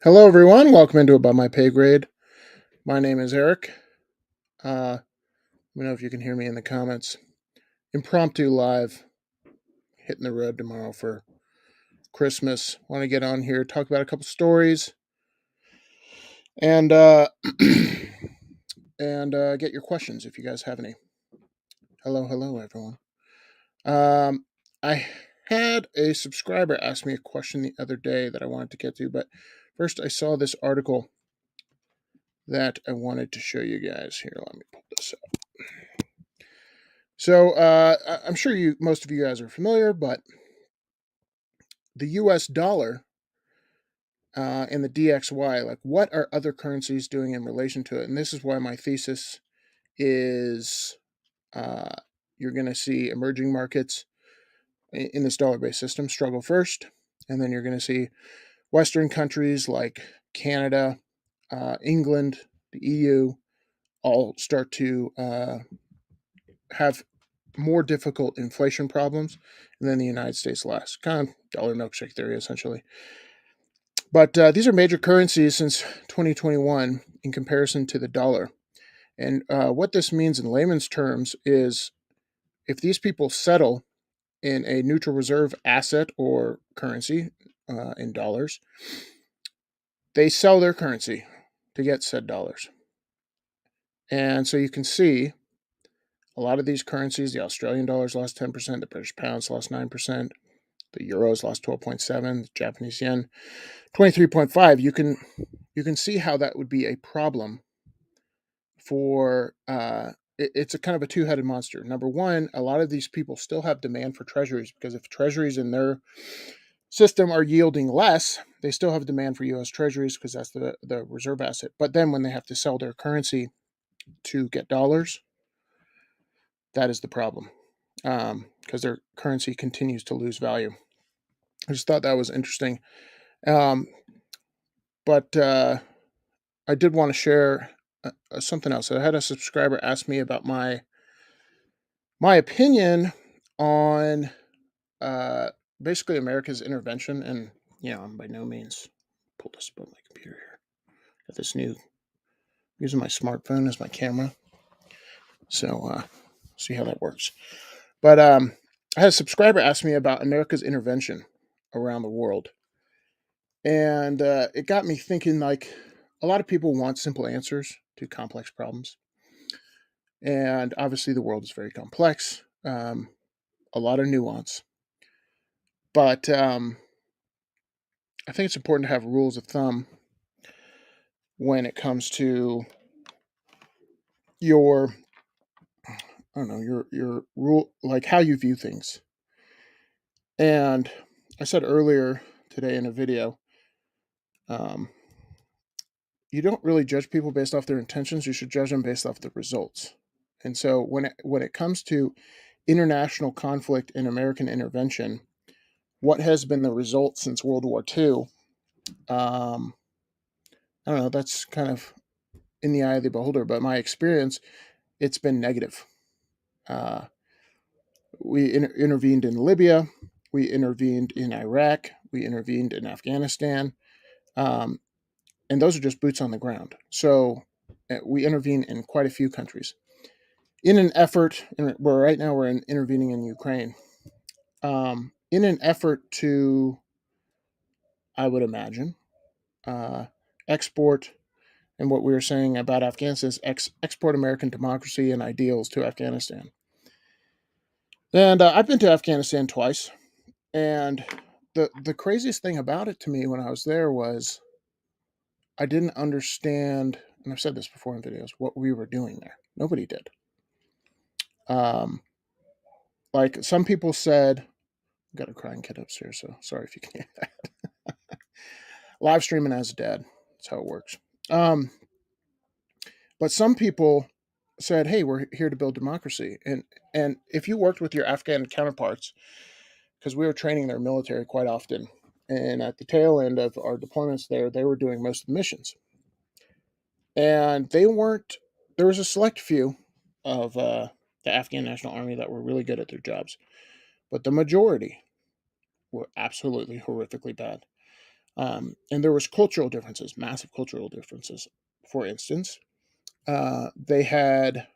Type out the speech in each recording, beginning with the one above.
Hello, everyone. Welcome into Above My Pay Grade. My name is Eric. Let me know if you can hear me in the comments. Impromptu live, hitting the road tomorrow for Christmas. Want to get on here, talk about a couple stories, and get your questions if you guys have any. Hello, everyone. Um, I had a subscriber ask me a question the other day that I wanted to get to, but first I saw this article that I wanted to show you guys. Here, let me pull this up. So I'm sure most of you guys are familiar, but the U.S. dollar and the DXY, like what are other currencies doing in relation to it? And this is why my thesis is uh, you're going to see emerging markets in this dollar-based system struggle first, and then you're going to see Western countries like Canada, England, the EU, all start to have more difficult inflation problems, and then the United States last. Kind of dollar milkshake theory, essentially. But these are major currencies since 2021 in comparison to the dollar. And what this means in layman's terms is if these people settle in a neutral reserve asset or currency in dollars, they sell their currency to get said dollars. And so you can see a lot of these currencies, the Australian dollars lost 10%, the British pounds lost 9%, the euros lost 12.7, the Japanese yen 23.5. You can see how that would be a problem for it's a kind of a two-headed monster. Number one, a lot of these people still have demand for treasuries because if treasuries in their system are yielding less, they still have demand for US treasuries because that's the reserve asset. But then when they have to sell their currency to get dollars, that is the problem because their currency continues to lose value. I just thought that was interesting. Um, but I did want to share something else. I had a subscriber ask me about my opinion on uh, basically America's intervention, and I'm by no means pull this up on my computer here. Got this new using my smartphone as my camera, so see how that works. But I had a subscriber ask me about America's intervention around the world, and it got me thinking. Like a lot of people want simple answers to complex problems, and obviously the world is very complex. A lot of nuance, but I think it's important to have rules of thumb when it comes to your I don't know your rule, like how you view things. And I said earlier today in a video, um, you don't really judge people based off their intentions. You should judge them based off the results. And so when it comes to international conflict and American intervention, what has been the result since World War II? Um, I don't know. That's kind of in the eye of the beholder. But my experience, it's been negative. Uh, we intervened in Libya, we intervened in Iraq, we intervened in Afghanistan, um, and those are just boots on the ground. So we intervene in quite a few countries in an effort. Where right now we're intervening in Ukraine, in an effort to, I would imagine, uh, export. And what we were saying about Afghanistan is export American democracy and ideals to Afghanistan. And I've been to Afghanistan twice. And the craziest thing about it to me when I was there was I didn't understand, and I've said this before in videos, what we were doing there. Nobody did. Um, like some people said, I've got a crying kid upstairs, so sorry if you can hear that. Live streaming as a dad. That's how it works. Um, but some people said, "Hey, we're here to build democracy," and if you worked with your Afghan counterparts, because we were training their military quite often, and at the tail end of our deployments there, they were doing most of the missions. And they weren't. There was a select few of the Afghan National Army that were really good at their jobs, but the majority were absolutely horrifically bad. And there was cultural differences, massive cultural differences. For instance, they had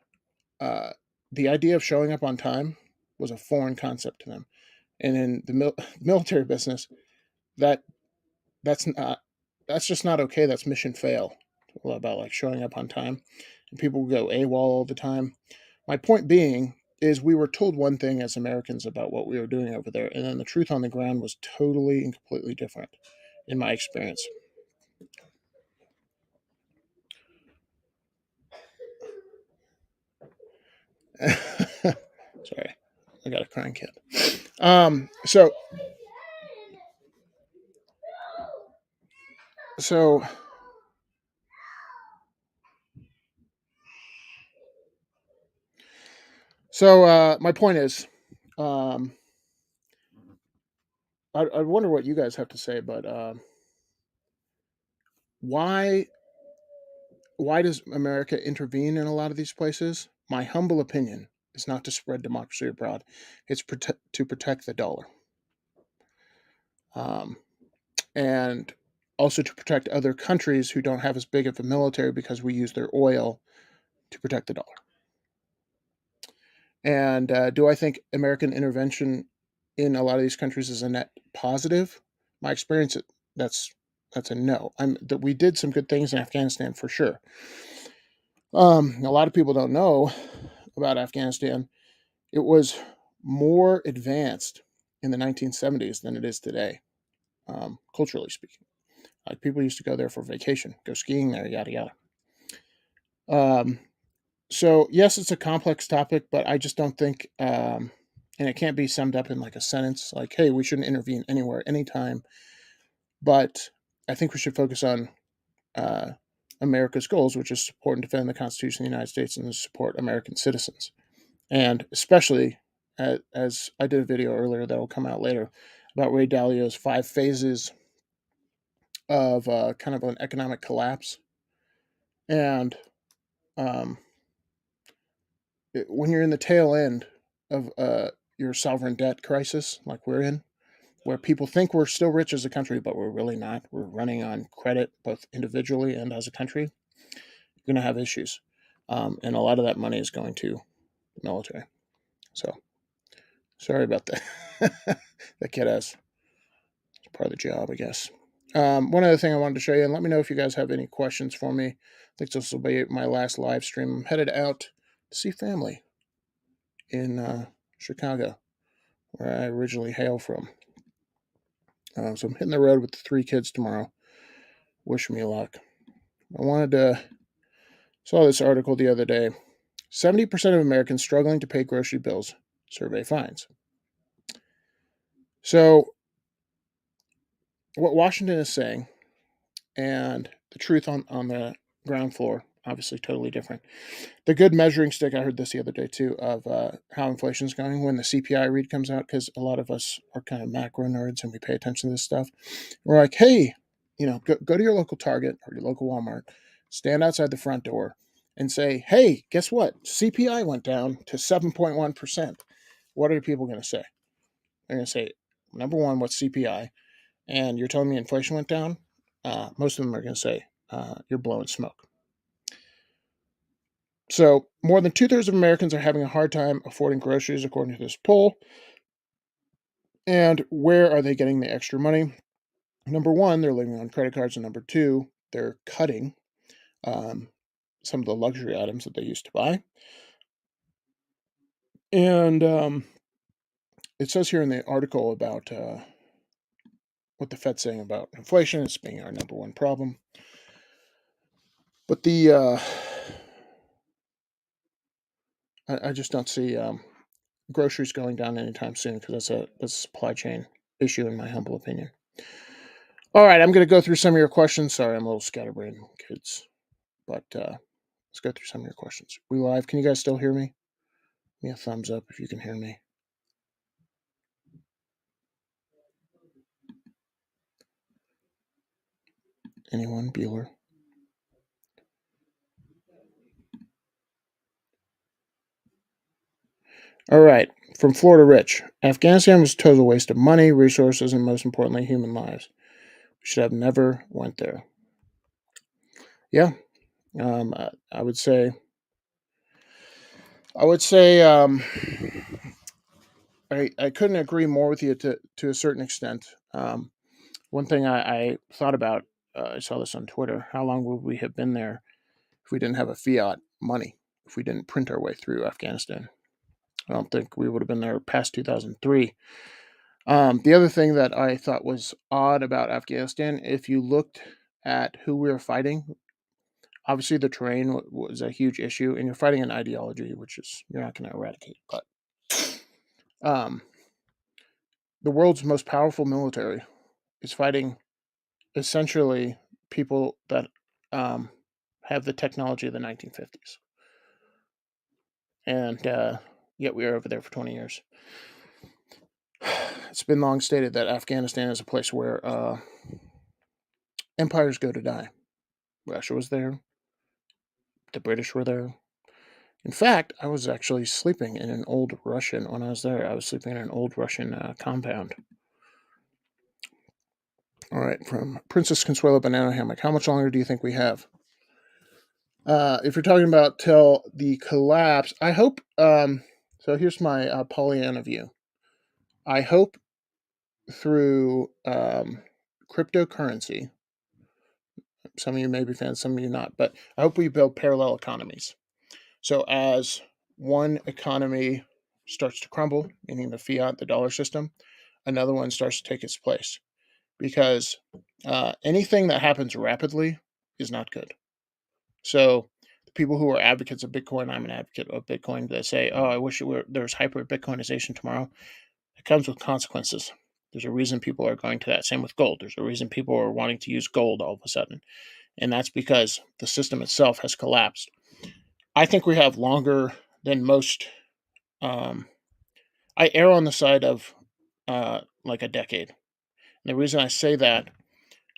the idea of showing up on time was a foreign concept to them, and in the military business, that that's not that's just not okay. That's mission fail. About like showing up on time, and people go AWOL all the time. My point being is we were told one thing as Americans about what we were doing over there, and then the truth on the ground was totally and completely different, in my experience. Sorry, I got a crying kid. Um, so so my point is, um, I wonder what you guys have to say, but why why does America intervene in a lot of these places? My humble opinion is not to spread democracy abroad; it's to protect the dollar, um, and also to protect other countries who don't have as big of a military because we use their oil to protect the dollar. And do I think American intervention in a lot of these countries is a net positive? My experience, that's that's a no. I'm that we did some good things in Afghanistan for sure. A lot of people don't know about Afghanistan. It was more advanced in the 1970s than it is today, culturally speaking. Like people used to go there for vacation, go skiing there, yada yada. Um, so yes, it's a complex topic, but I just don't think, and it can't be summed up in like a sentence, like, "Hey, we shouldn't intervene anywhere, anytime." But I think we should focus on uh, America's goals, which is support and defend the Constitution of the United States and to support American citizens, and especially as I did a video earlier that will come out later about Ray Dalio's 5 phases of kind of an economic collapse, and um, when you're in the tail end of your sovereign debt crisis, like we're in, where people think we're still rich as a country, but we're really not. We're running on credit, both individually and as a country. You're going to have issues. And a lot of that money is going to the military. So sorry about that. That kid has it's part of the job, I guess. One other thing I wanted to show you, and let me know if you guys have any questions for me. I think this will be my last live stream. I'm headed out to see family in Chicago, where I originally hail from. So I'm hitting the road with the 3 kids tomorrow. Wish me luck. I wanted to saw this article the other day. 70% of Americans struggling to pay grocery bills, survey finds. So what Washington is saying and the truth on the ground floor, obviously totally different. The good measuring stick, I heard this the other day too, of how inflation is going when the CPI read comes out, because a lot of us are kind of macro nerds and we pay attention to this stuff. We're like, hey, go to your local Target or your local Walmart, stand outside the front door and say, hey, guess what? CPI went down to 7.1%. What are people going to say? They're going to say, number one, what's CPI? And you're telling me inflation went down? Most of them are going to say, you're blowing smoke. So, more than 2/3 of Americans are having a hard time affording groceries, according to this poll. And where are they getting the extra money? Number one, they're living on credit cards. And number two, they're cutting um, some of the luxury items that they used to buy. And it says here in the article about what the Fed's saying about inflation as being our number one problem. But I just don't see groceries going down anytime soon because that's a supply chain issue, in my humble opinion. All right, I'm going to go through some of your questions. Sorry, I'm a little scatterbrained, kids. But let's go through some of your questions. We live? Can you guys still hear me? Give me a thumbs up if you can hear me. Anyone? Bueller? All right. From Florida Rich. Afghanistan was a total waste of money, resources, and most importantly, human lives. Should have never went there. Yeah, I would say. I would say I couldn't agree more with you to a certain extent. One thing I thought about, I saw this on Twitter. How long would we have been there if we didn't have a fiat money? If we didn't print our way through Afghanistan, I don't think we would have been there past 2003. The other thing that I thought was odd about Afghanistan, if you looked at who we were fighting, obviously the terrain was a huge issue, and you're fighting an ideology, which is you're not going to eradicate. But um, the world's most powerful military is fighting essentially people that um, have the technology of the 1950s, and yet we were over there for 20 years. It's been long stated that Afghanistan is a place where empires go to die. Russia was there, the British were there. In fact, I was actually sleeping in an old Russian when I was there. I was sleeping in an old Russian compound. All right, from Princess Consuelo Banana Hammock. How much longer do you think we have? If you're talking about till the collapse, I hope. So here's my Pollyanna view. I hope through cryptocurrency. Some of you may be fans, some of you not, but I hope we build parallel economies. So as one economy starts to crumble, meaning the fiat, the dollar system, another one starts to take its place. Because anything that happens rapidly is not good. So the people who are advocates of Bitcoin, I'm an advocate of Bitcoin, that say, "Oh, I wish there was hyper Bitcoinization tomorrow." It comes with consequences. There's a reason people are going to that. Same with gold. There's a reason people are wanting to use gold all of a sudden, and that's because the system itself has collapsed. I think we have longer than most. Um, I err on the side of like a decade. And the reason I say that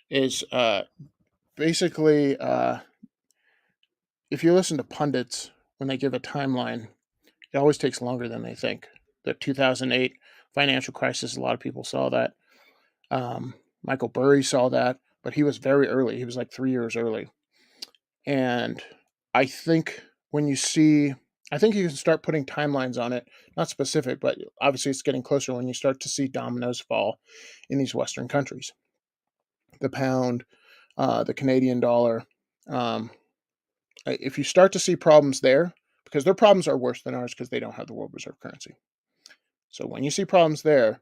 is basically if you listen to pundits when they give a timeline, it always takes longer than they think. The 2008 financial crisis, a lot of people saw that. Michael Burry saw that, but he was very early. He was like 3 years early. And I think when you see, I think you can start putting timelines on it, not specific, but obviously it's getting closer when you start to see dominoes fall in these Western countries. The pound, the Canadian dollar. Um, if you start to see problems there, because their problems are worse than ours because they don't have the world reserve currency. So when you see problems there,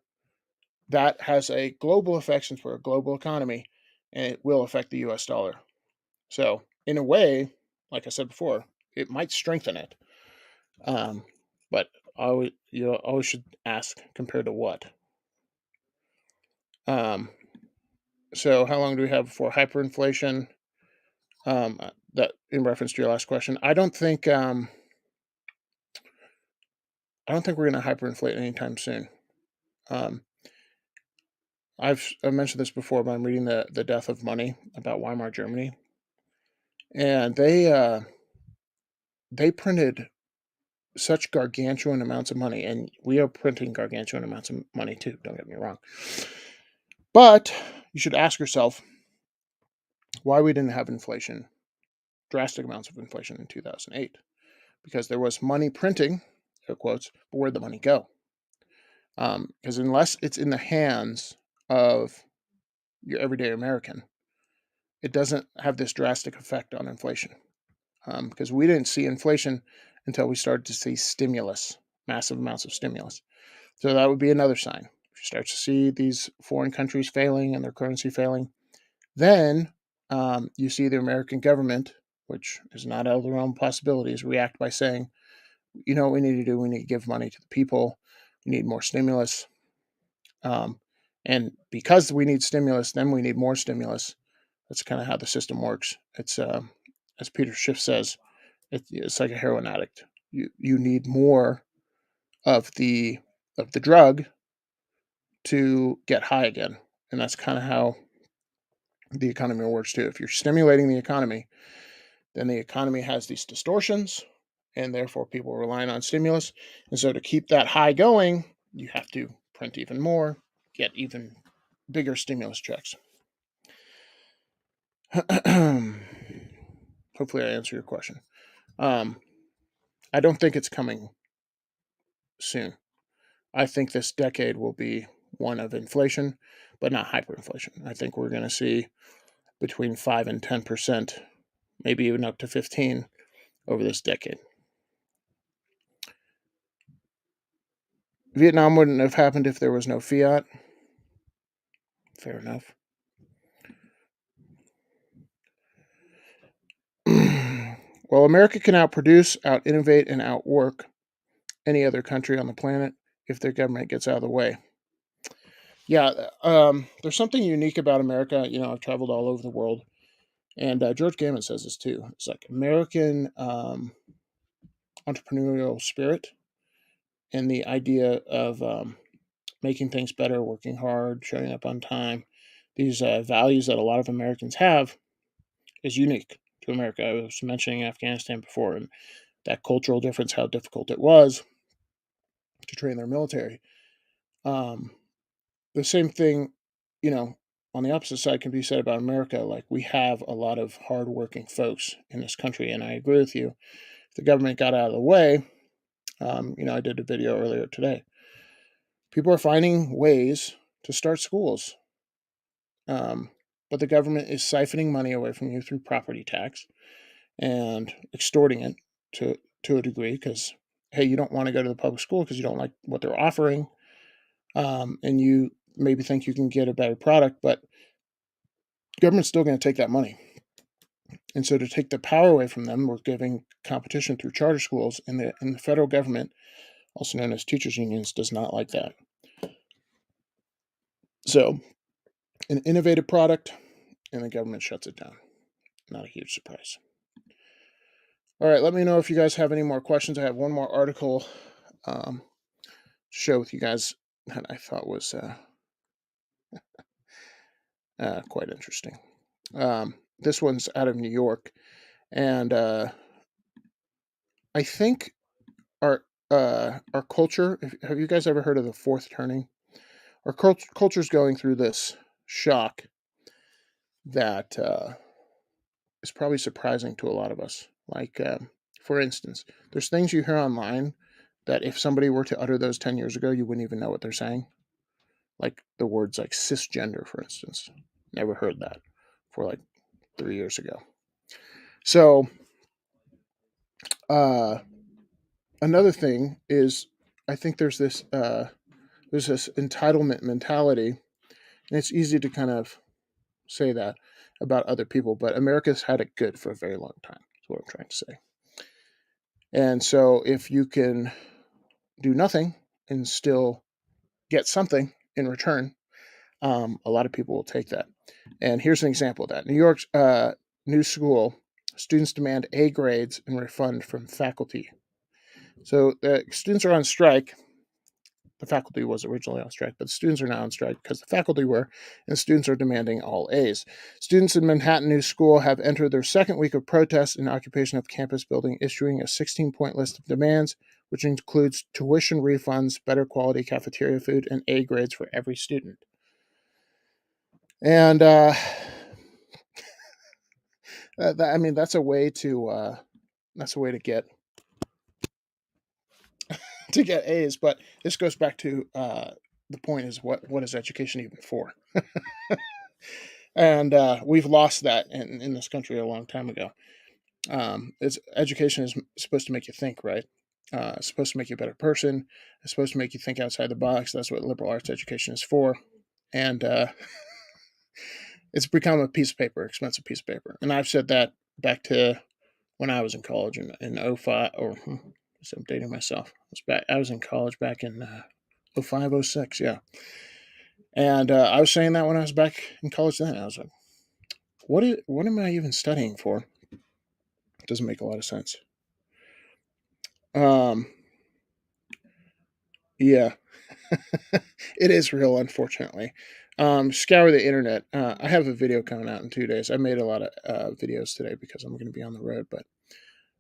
that has a global effects for a global economy, and it will affect the U.S. dollar. So in a way, like I said before, it might strengthen it. Um, but you always should ask compared to what. Um, so how long do we have before hyperinflation? That in reference to your last question, I don't think we're going to hyperinflate anytime soon. Um, I've mentioned this before, but I'm reading the Death of Money about Weimar Germany, and they printed such gargantuan amounts of money, and we are printing gargantuan amounts of money too. Don't get me wrong, but you should ask yourself why we didn't have inflation, drastic amounts of inflation in 2008, because there was money printing, air quotes, but where'd the money go? Because unless it's in the hands of your everyday American, it doesn't have this drastic effect on inflation. Because we didn't see inflation until we started to see stimulus, massive amounts of stimulus. So that would be another sign. If you start to see these foreign countries failing and their currency failing, then you see the American government, which is not out of the realm of possibilities, react by saying, you know what we need to do? We need to give money to the people. We need more stimulus. Um, and because we need stimulus, then we need more stimulus. That's kind of how the system works. It's as Peter Schiff says, it's like a heroin addict. You need more of the drug to get high again, and that's kind of how the economy works too. If you're stimulating the economy, then the economy has these distortions, and therefore people are relying on stimulus. And so to keep that high going, you have to print even more, get even bigger stimulus checks. Hopefully, I answer your question. Um, I don't think it's coming soon. I think this decade will be one of inflation, but not hyperinflation. I think we're going to see between 5 and 10%, maybe even up to 15 over this decade. Vietnam wouldn't have happened if there was no fiat. Fair enough. Well, America can outproduce, out innovate, and outwork any other country on the planet if their government gets out of the way. Yeah, there's something unique about America. I've traveled all over the world, and George Gammon says this too. It's like American entrepreneurial spirit and the idea of making things better, working hard, showing up on time. These values that a lot of Americans have is unique to America. I was mentioning Afghanistan before, and that cultural difference, how difficult it was to train their military. Um, the same thing, you know, on the opposite side can be said about America. Like, we have a lot of hardworking folks in this country, and I agree with you. If the government got out of the way, I did a video earlier today. People are finding ways to start schools, um, but the government is siphoning money away from you through property tax and extorting it to a degree. Because, hey, you don't want to go to the public school because you don't like what they're offering, and you maybe think you can get a better product, but government's still going to take that money. And so, to take the power away from them, we're giving competition through charter schools, and the federal government, also known as teachers unions, does not like that. So, an innovative product, and the government shuts it down. Not a huge surprise. All right, let me know if you guys have any more questions. I have one more article to share with you guys that I thought was quite interesting. This one's out of New York, and I think our culture. Have you guys ever heard of the fourth turning? Our culture's going through this shock that is probably surprising to a lot of us. Like, for instance, there's things you hear online that if somebody were to utter those 10 years ago, you wouldn't even know what they're saying. Like the words like cisgender, for instance. Never heard that for like 3 years ago. So, uh, another thing is, I think there's this entitlement mentality, and it's easy to kind of say that about other people, but America's had it good for a very long time. That's what I'm trying to say. And so, if you can do nothing and still get something in return, a lot of people will take that. And here's an example of that. New York's new school, students demand A grades and refund from faculty. So the students are on strike. The faculty was originally on strike, but the students are now on strike because the faculty were, and students are demanding all A's. Students in Manhattan New School have entered their second week of protest and occupation of campus building, issuing a 16-point list of demands, which includes tuition refunds, better quality cafeteria food, and A grades for every student. And I mean, that's a way to get A's. But this goes back to the point is what is education even for? And we've lost that in this country a long time ago. It's education is supposed to make you think, right? It's supposed to make you a better person. It's supposed to make you think outside the box. That's what liberal arts education is for. And it's become a piece of paper, expensive piece of paper. And I've said that back to when I was in college in 05, or so I'm dating myself. I was in college back in 05, 06, yeah. And I was saying that when I was back in college then. I was like, what am I even studying for? It doesn't make a lot of sense. Um, yeah, it is real, unfortunately. Scour the internet. I have a video coming out in 2 days. I made a lot of videos today because I'm going to be on the road, but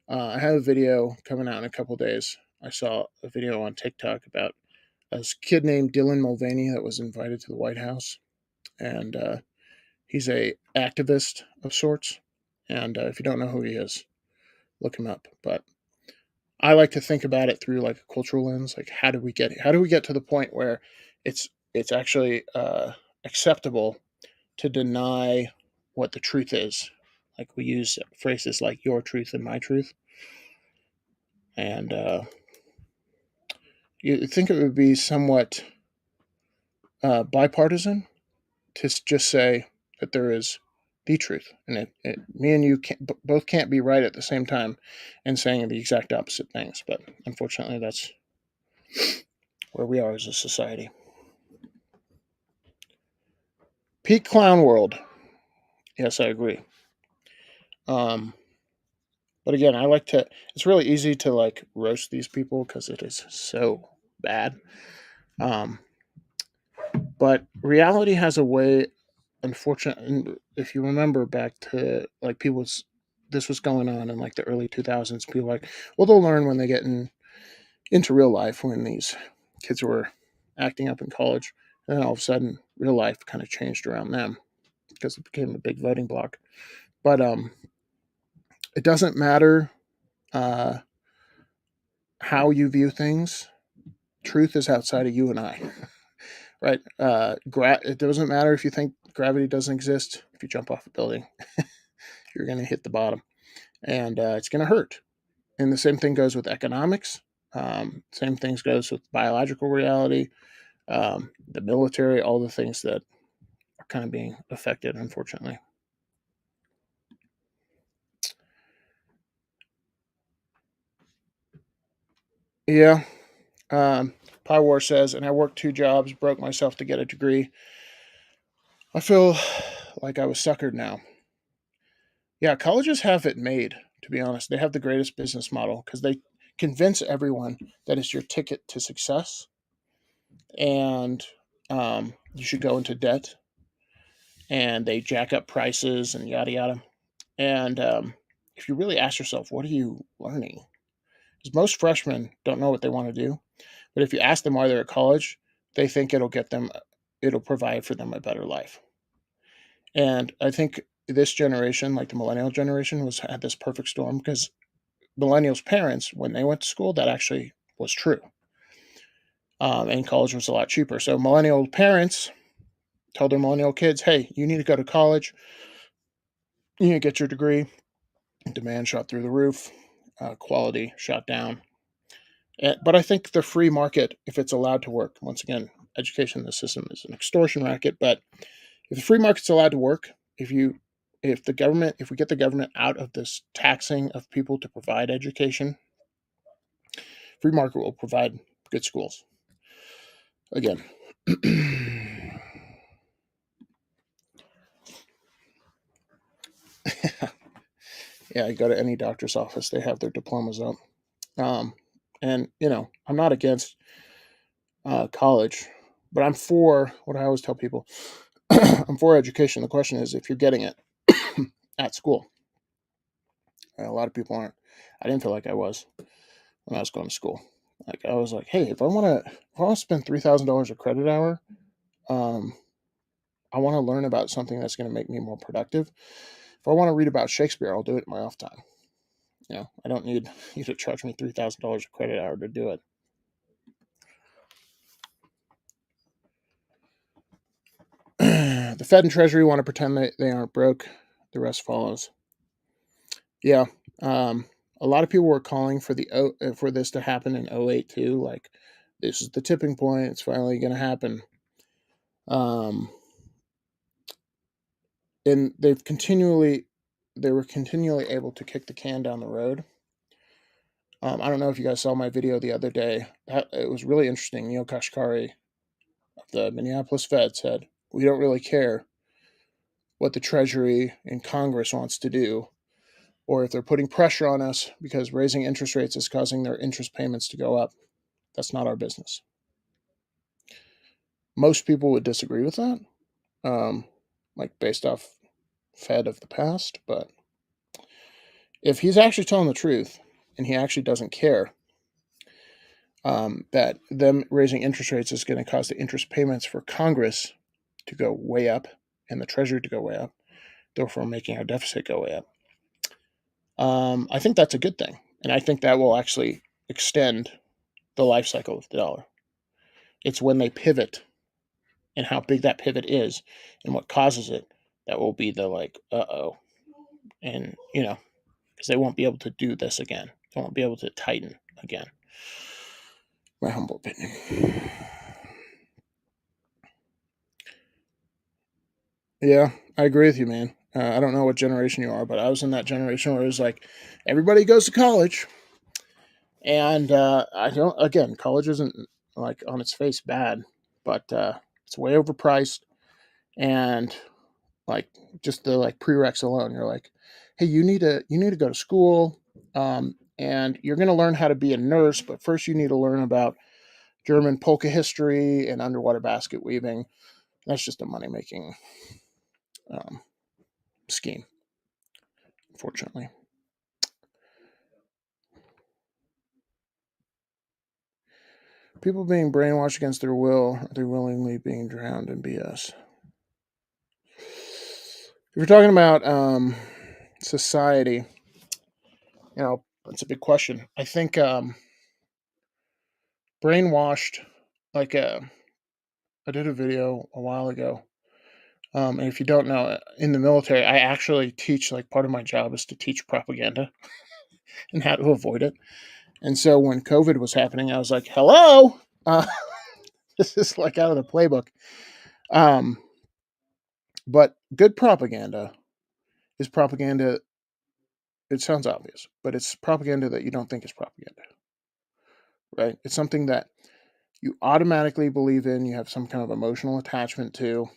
I have a video coming out in a couple days. I saw a video on TikTok about a kid named Dylan Mulvaney that was invited to the White House, and He's a activist of sorts, and if you don't know who he is, look him up. But I like to think about it through like a cultural lens. Like, how do we get to the point where it's actually acceptable to deny what the truth is? Like, we use phrases like "your truth" and "my truth," and you think it would be somewhat bipartisan to just say that there is the truth, and me and you both can't be right at the same time and saying the exact opposite things. But unfortunately, that's where we are as a society. Peak clown world. Yes, I agree. Um, but again, I like to. It's really easy to like roast these people because it is so bad. Um, but reality has a way. Unfortunately, if you remember back to like people's, this was going on in like the early 2000s. People were like, well, they'll learn when they get into real life, when these kids were acting up in college, and then all of a sudden, real life kind of changed around them because it became a big voting block. But it doesn't matter uh, how you view things. Truth is outside of you and I, right? It doesn't matter if you think gravity doesn't exist. If you jump off a building, you're going to hit the bottom, and it's going to hurt. And the same thing goes with economics. Same things goes with biological reality, the military, all the things that are kind of being affected, unfortunately. Yeah. Um, Pi War says, and I worked 2 jobs, broke myself to get a degree. I feel like I was suckered now. Yeah, colleges have it made, to be honest. They have the greatest business model because they convince everyone that it's your ticket to success, and you should go into debt, and they jack up prices and yada yada. And if you really ask yourself, what are you learning? Because most freshmen don't know what they want to do. But if you ask them why they're at college, they think it'll provide for them a better life. And I think this generation, like the millennial generation, was had this perfect storm because millennials' parents, when they went to school, that actually was true. And college was a lot cheaper. So millennial parents told their millennial kids, hey, you need to go to college. You need to get your degree. Demand shot through the roof. Quality shot down. But I think the free market, if it's allowed to work, once again, education in the system is an extortion racket. But if the free market's allowed to work, if we get the government out of this taxing of people to provide education, free market will provide good schools. Again. Yeah, you go to any doctor's office, they have their diplomas up. Um, and I'm not against college, but I'm for what I always tell people. I'm for education. The question is if you're getting it at school. A lot of people aren't. I didn't feel like I was when I was going to school. Like, I was like, hey, if I want to spend $3,000 a credit hour, um, I want to learn about something that's going to make me more productive. If I want to read about Shakespeare, I'll do it in my off time. I don't need you to charge me $3,000 a credit hour to do it. The Fed and Treasury want to pretend they aren't broke. The rest follows. Yeah. Um, a lot of people were calling for this to happen in '08 too. Like, this is the tipping point. It's finally going to happen. Um, and they were continually able to kick the can down the road. I don't know if you guys saw my video the other day. It was really interesting. Neil Kashkari of the Minneapolis Fed said, "We don't really care what the Treasury and Congress wants to do, or if they're putting pressure on us because raising interest rates is causing their interest payments to go up. That's not our business." Most people would disagree with that, um, like based off Fed of the past. But if he's actually telling the truth and he actually doesn't care that them raising interest rates is going to cause the interest payments for Congress to go way up and the treasury to go way up, therefore making our deficit go way up. I think that's a good thing, and I think that will actually extend the life cycle of the dollar. It's when they pivot and how big that pivot is and what causes it that will be the like, uh-oh. And, because they won't be able to do this again. They won't be able to tighten again. My humble opinion. Yeah, I agree with you, man. I don't know what generation you are, but I was in that generation where it was like everybody goes to college, and I don't. Again, college isn't like on its face bad, but it's way overpriced, and like just the like prereqs alone, you're like, hey, you need to go to school, and you're going to learn how to be a nurse, but first you need to learn about German polka history and underwater basket weaving. That's just a money making um, scheme, unfortunately. People being brainwashed against their will, are they willingly being drowned in BS? If you're talking about society, that's a big question. I think brainwashed, like I did a video a while ago. And if you don't know, in the military, I actually teach, like, part of my job is to teach propaganda and how to avoid it. And so when COVID was happening, I was like, hello, uh, this is like out of the playbook. Um, but good propaganda is propaganda. It sounds obvious, but it's propaganda that you don't think is propaganda, right? It's something that you automatically believe in, you have some kind of emotional attachment to,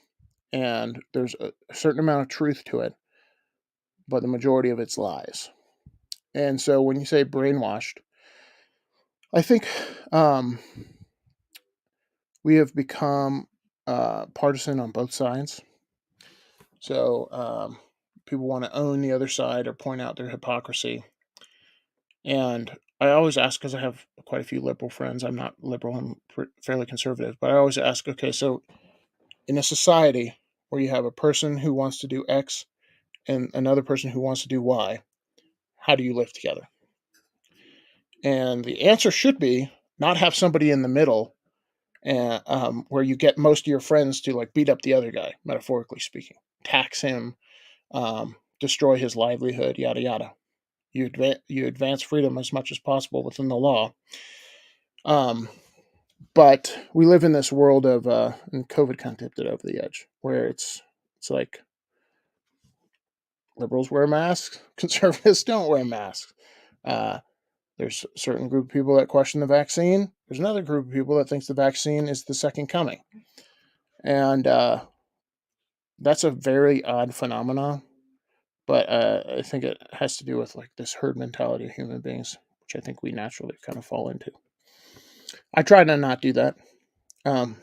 and there's a certain amount of truth to it, but the majority of it's lies. And so when you say brainwashed, I think we have become partisan on both sides. So people want to own the other side or point out their hypocrisy. And I always ask, because I have quite a few liberal friends. I'm not liberal, I'm fairly conservative. But I always ask, okay, so in a society where you have a person who wants to do X and another person who wants to do Y, how do you live together? And the answer should be not have somebody in the middle, and where you get most of your friends to like beat up the other guy, metaphorically speaking, tax him, destroy his livelihood, yada yada. You advance freedom as much as possible within the law. Um, but we live in this world of, and COVID kind of tipped it over the edge, where it's like liberals wear masks, conservatives don't wear masks. Uh, there's a certain group of people that question the vaccine. There's another group of people that thinks the vaccine is the second coming, and that's a very odd phenomenon. But I think it has to do with like this herd mentality of human beings, which I think we naturally kind of fall into. I try to not do that. Um,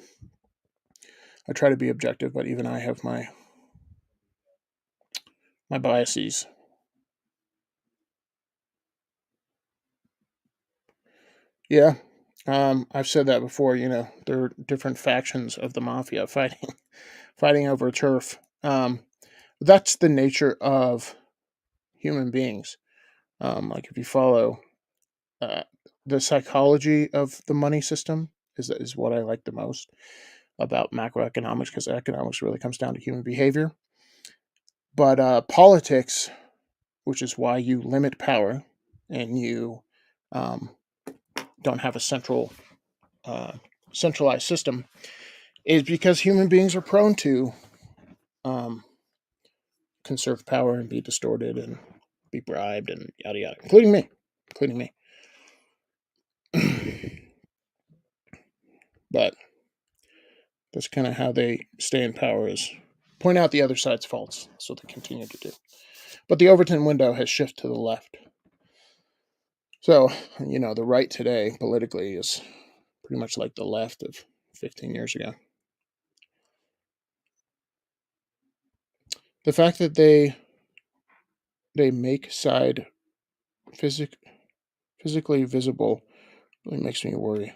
I try to be objective, but even I have my biases. Yeah, I've said that before. There are different factions of the mafia fighting fighting over turf. That's the nature of human beings. Like if you follow uh, the psychology of the money system is what I like the most about macroeconomics, because economics really comes down to human behavior. But politics, which is why you limit power and you um, don't have a uh, centralized system, is because human beings are prone to um, conserve power and be distorted and be bribed and yada yada, including me. But that's kind of how they stay in power, is point out the other side's faults. That's what they continue to do. But the Overton window has shifted to the left. So, the right today politically is pretty much like the left of 15 years ago. The fact that they make side physic, physically visible really makes me worry.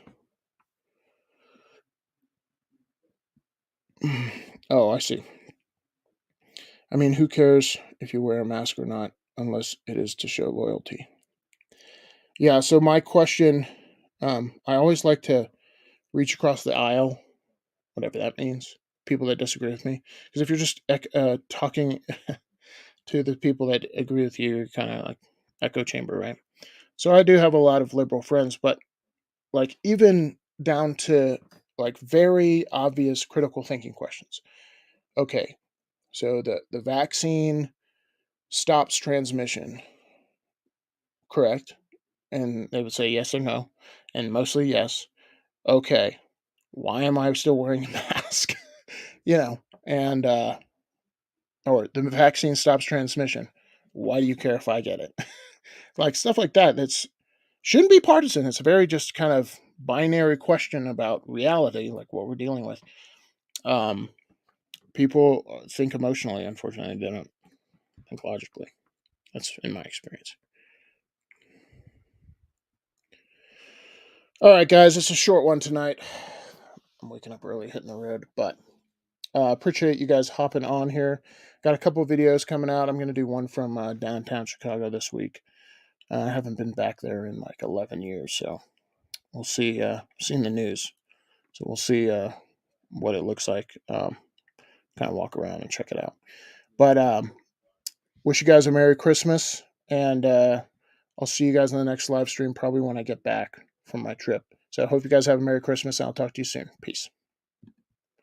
Oh, I see. I mean, who cares if you wear a mask or not, unless it is to show loyalty? Yeah, so my question, I always like to reach across the aisle, whatever that means, people that disagree with me. Because if you're just talking to the people that agree with you, you're kind of like echo chamber, right? So I do have a lot of liberal friends, but like even down to like very obvious critical thinking questions. Okay, so the vaccine stops transmission, correct? And they would say yes or no, and mostly yes. Okay, why am I still wearing a mask? And or the vaccine stops transmission. Why do you care if I get it? Like stuff like that. That's shouldn't be partisan. It's a very just kind of binary question about reality, like what we're dealing with. Um, People think emotionally. Unfortunately, they don't think logically. That's in my experience. All right, guys, it's a short one tonight. I'm waking up early, hitting the road, but appreciate you guys hopping on here. Got a couple of videos coming out. I'm going to do one from downtown Chicago this week. I haven't been back there in like 11 years, so we'll see. Seen the news, so we'll see what it looks like. Kind of walk around and check it out. But wish you guys a Merry Christmas, and I'll see you guys in the next live stream, probably when I get back from my trip. So I hope you guys have a Merry Christmas, and I'll talk to you soon. Peace.